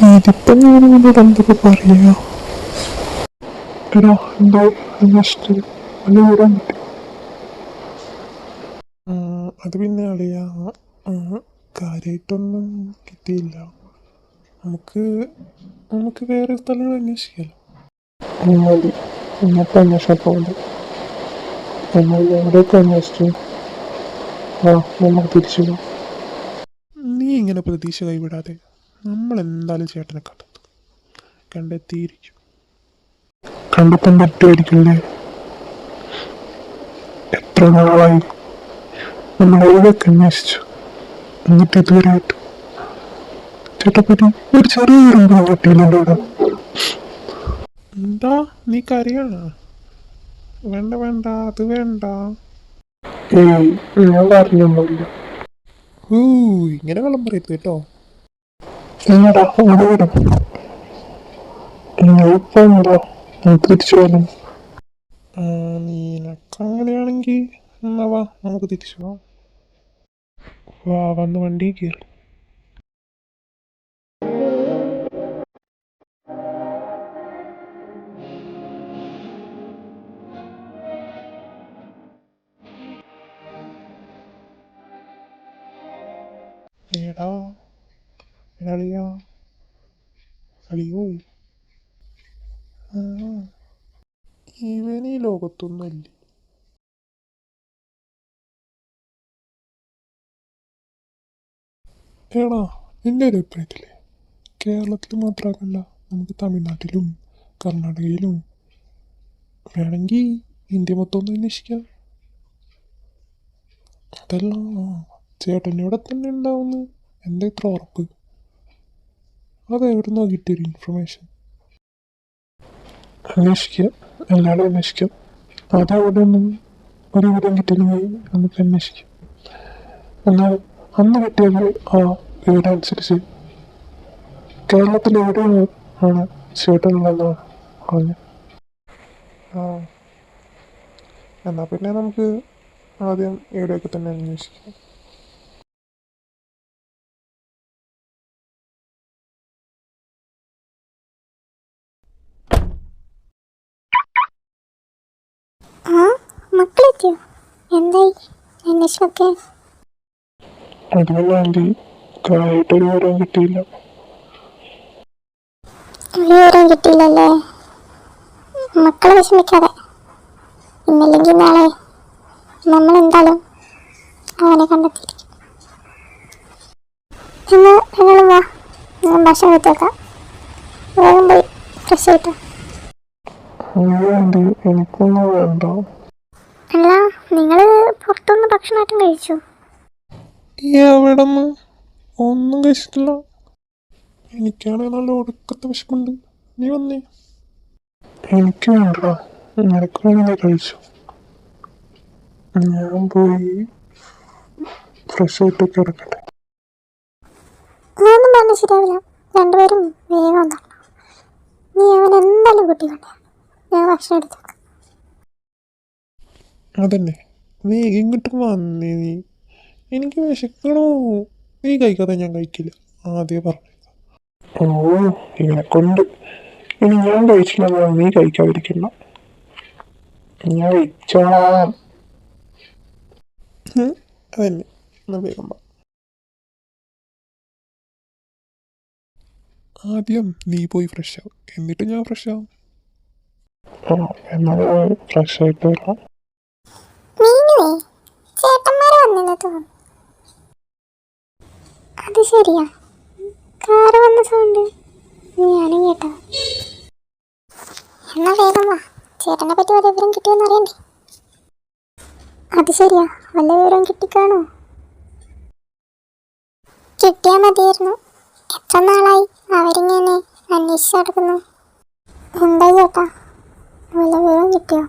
ഇതിപ്പോ ഞാൻ നിന്നോട് എന്തൊക്കെ പറയാ. എടാ എന്തോ അന്വേഷിച്ചു വല്ല വിവരം കിട്ടി? അത് പിന്നെ അറിയാ, കാര്യമായിട്ടൊന്നും കിട്ടിയില്ല. നമുക്ക് നമുക്ക് വേറെ സ്ഥലങ്ങൾ അന്വേഷിക്കാമല്ലോ. മതി, ഇന്നത്തെ അന്വേഷണം പോലെ നമ്മൾ എവിടെയൊക്കെ അന്വേഷിച്ചു. ആ, നമുക്ക് തിരിച്ചു പോകാം. നീ ഇങ്ങനെ പ്രതീക്ഷ കൈവിടാതെ, നമ്മൾ എന്തായാലും ചേട്ടനെ കണ്ടെത്തിയിരിക്കും. കണ്ടെത്താൻ പറ്റുമായിരിക്കില്ലേ? എത്ര നാളായി നമ്മൾ എവിടെയൊക്കെ അന്വേഷിച്ചു, എന്നിട്ട് ഇതുവരെ ചേട്ടപ്പറ്റി ഒരു ചെറിയൊരു ഇമ്പം കിട്ടിയില്ലല്ലോ ഇവിടെ. എന്താ നീ കരയാണ്? വേണ്ട വേണ്ട, അത് വേണ്ട. ഞാൻ പറഞ്ഞൊന്നുമില്ല. ഇങ്ങനെ വെള്ളം പറയരുത് കേട്ടോ. ഇങ്ങടാ ഇവിടെ വരും. ഇപ്പൊ എന്താ തിരിച്ചു പോലും. നീനക്കങ്ങനെയാണെങ്കിൽ എന്നാ വാ, നമുക്ക് തിരിച്ചു പോവാം. വാ, വന്ന് വണ്ടി കയറി. എടാ അളിയാ, അളിയോ, ഇവൻ ഈ ലോകത്തൊന്നുമല്ലേ? എടാ, എൻ്റെ ഒരു അഭിപ്രായത്തില്ലേ, കേരളത്തിൽ മാത്രമാക്കണ്ട, നമുക്ക് തമിഴ്നാട്ടിലും കർണാടകയിലും വേണമെങ്കിൽ ഇന്ത്യ മൊത്തം ഒന്ന് അന്വേഷിക്കാം. അതെല്ലാം ചേട്ടനോടെ തന്നെ ഉണ്ടാവുന്നു. എന്താ ഇത്ര ഉറപ്പ്? അതെവിടുന്നോ കിട്ടിയൊരു ഇൻഫർമേഷൻ. അന്വേഷിക്കാം, എല്ലാവരും അന്വേഷിക്കാം. അതവിടെ ഒന്നും ഒരു വിവരം കിട്ടിയില്ലെങ്കിൽ നമുക്ക് അന്വേഷിക്കാം. എന്നാൽ അന്ന് കിട്ടിയത് ആ വിവരം അനുസരിച്ച് കേരളത്തിൽ എവിടെയാണ് ആണ് ചേട്ടനുള്ളതെന്നാണ് പറഞ്ഞത്. ആ, എന്നാൽ പിന്നെ നമുക്ക് ആദ്യം ഇവിടെയൊക്കെ തന്നെ അന്വേഷിക്കാം. ആ, മക്കളെത്തിയോ? എന്തായി അന്വേഷണമൊക്കെ? അതുപോലെ ആൻറ്റി കാര്യമായിട്ടൊരു വിവരം കിട്ടിയില്ല. ഒരു വിവരം കിട്ടിയില്ലല്ലേ? മക്കളെ വിഷമിക്കാതെ, ഇന്നല്ലെങ്കിൽ നാളെ നമ്മളെന്തായാലും അവനെ കണ്ടെത്തിയിരിക്കും. എന്നാൽ നിങ്ങൾ വാ, ഞാൻ ഭക്ഷണം എടുത്തേക്കാം. വേഗം പോയി ഫ്രഷ് ആയിട്ടോ. ആൻറ്റി എനിക്കൊന്നും വേണ്ട. അല്ല, നിങ്ങൾ പുറത്തുനിന്ന് ഭക്ഷണമായിട്ടും കഴിച്ചു? എവിടെ നിന്ന്? ഒന്നും കഴിച്ചിട്ടില്ല. എനിക്കാണെങ്കിൽ നല്ല ഒടുക്കത്തെ വിശപ്പുണ്ട്. നീ വന്നേ. എനിക്ക് വേണ്ട, നിനക്ക് വേണമെങ്കിൽ കഴിച്ചു. ഞാൻ പോയി ഫ്രഷ് ആയിട്ടൊക്കെ കിടക്കട്ടെ. അതൊന്നും പറഞ്ഞ് ശരിയാവില്ല. രണ്ടുപേരും വേഗം വന്നോ. നീ അവൻ എന്തായാലും കൂട്ടിക്കൊണ്ടേ, ഞാൻ ഭക്ഷണം എടുത്തേക്കാം. അതന്നെ, വേഗം ഇങ്ങോട്ട് വന്നേ നീ. എനിക്ക് വിശക്കണോ? നീ കഴിക്കാതെ ഞാൻ കഴിക്കില്ല, ആദ്യം പറഞ്ഞു. ഓ, ഇവനെക്കൊണ്ട് ഇനി ഞാൻ കഴിച്ചില്ല, നീ കഴിക്കാതിരിക്കില്ല. ഞാൻ കഴിച്ചോളാം. അതന്നെ, എന്നാ വേഗം വാ. ആദ്യം നീ പോയി ഫ്രഷ് ആവും, എന്നിട്ട് ഞാൻ ഫ്രഷ് ആവും. എന്നാൽ ഫ്രഷ് ആയിട്ട് വരാം. നീനുവേ, ചേട്ടന്മാരെ വന്നെന്ന് തോന്നുന്നു. അത് ശരിയാ, കാറ് വന്ന സൗണ്ട് ഞാനും കേട്ടോ. എന്നാ വേഗം വാ, ചേട്ടനെ പറ്റി വല്ല വിവരം കിട്ടിയെന്ന് അറിയണ്ടേ? അത് ശരിയാ, വല്ല വിവരം കിട്ടിക്കാണോ? കിട്ടിയാ മതിയായിരുന്നു. എത്ര നാളായി അവരിങ്ങനെ അന്വേഷിച്ച് നടക്കുന്നു. എന്തായി ചേട്ടാ, വല്ല വിവരം കിട്ടിയോ?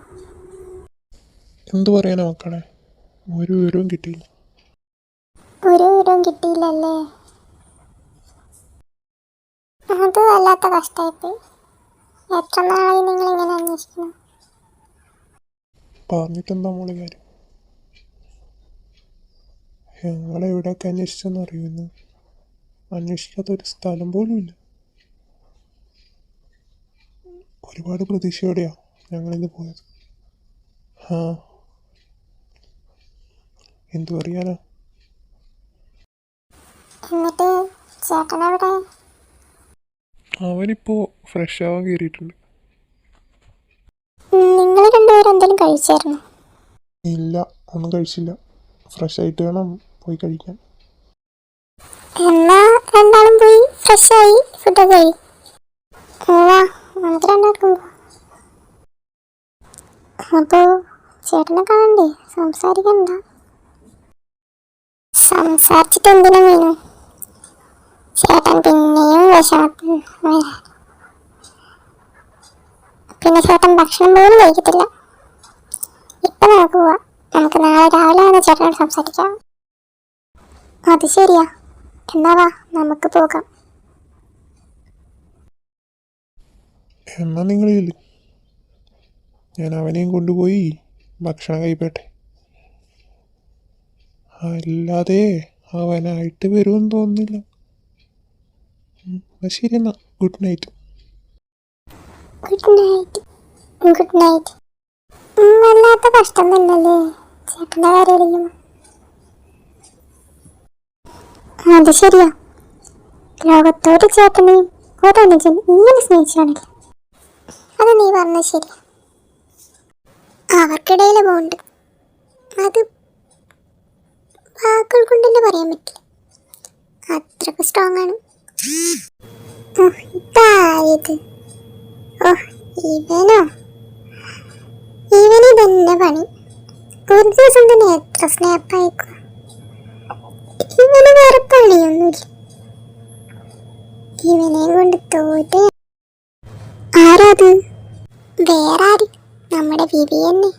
എന്തു പറയാനാ മക്കളെ, ഒരു വിവരവും കിട്ടിയില്ല. ഒരു വിവരവും കിട്ടിയില്ലല്ലേ? അത് വല്ലാത്ത കഷ്ടമായിപ്പോയി. എത്ര നാളായി നിങ്ങളിങ്ങനെ അന്വേഷിക്കുന്നു? പറഞ്ഞിട്ടെന്താ മോളെ കാര്യം? ഞങ്ങളെവിടെയൊക്കെ അന്വേഷിച്ചെന്ന് അറിയുന്നു. അന്വേഷിക്കാത്ത ഒരു സ്ഥലം പോലും ഇല്ല. ഒരുപാട് പ്രതീക്ഷയോടെയാണ് ഞങ്ങളിന്ന് പോയത്. ആ, എന്തു പറയാനാ. എന്നിട്ട് ചേട്ടൻ എവിടെ? അവനിപ്പോൾ ഫ്രഷ് ആവാൻ കയറിയിട്ടുണ്ട്. നിങ്ങൾ രണ്ടുപേരും എന്തെങ്കിലും കഴിച്ചായിരുന്നു? ഇല്ല, ഒന്നും കഴിച്ചില്ല. ഫ്രഷ് ആയിട്ട് വേണം പോയി കഴിക്കാൻ. എന്നാ രണ്ടാളും പോയി ഫ്രഷായി ഫുഡൊക്കെ കഴി. നമുക്ക് രണ്ടാൾക്കും പോവാം. അപ്പോൾ ചേട്ടനെ കാണണ്ടേ? സംസാരിക്കണ്ട. സംസാരിച്ചിട്ട് എന്തിനാ മീനു? ചേട്ടൻ പിന്നെയും വിഷമത്തിൽ. പിന്നെ ചേട്ടൻ ഭക്ഷണം പോലും കഴിക്കത്തില്ല. ഇപ്പം നമുക്ക് പോവാം. നമുക്ക് നാളെ രാവിലെ വന്ന് ചേട്ടനോട് സംസാരിക്കാം. അത് ശരിയാ. എന്നാ വാ, നമുക്ക് പോകാം. എന്നാൽ നിങ്ങൾ ചെല്ല്, ഞാൻ അവനെയും കൊണ്ടുപോയി ഭക്ഷണം കഴിപ്പട്ടെ. അല്ലാതെ അവനായിട്ട് വരുമെന്ന് തോന്നുന്നില്ല. ശരി എന്നാ, good night. Good night. Good night. വല്ലാത്ത കഷ്ടം തന്നെയല്ലേ ചേട്ടൻ്റെ കാര്യമായിരിക്കും. അത് ശരിയാ. ലോകത്തോട് ചേട്ടനെയും ഒരനുജൻ ഇങ്ങനെ സ്നേഹിച്ചാണെങ്കിൽ അത് നീ പറഞ്ഞത് ശരി. അവർക്കിടയിലെ ബോണ്ട് അത് വാക്കുകൾ കൊണ്ട് തന്നെ പറയാൻ പറ്റില്ല. അത്രക്ക് സ്ട്രോങ് ആണ്. ഇതായത് ഇവനോ? ഇവന് തന്നെ പണി. ഒരു ദിവസം തന്നെ എത്ര സ്നാപ്പ് അയക്കും. ഇവന് വേറെ പണിയൊന്നുമില്ല. ഇവനെയും കൊണ്ട് തോറ്റ്. ആരാത്? വേറെ ആര്? നമ്മുടെ വിവി തന്നെ.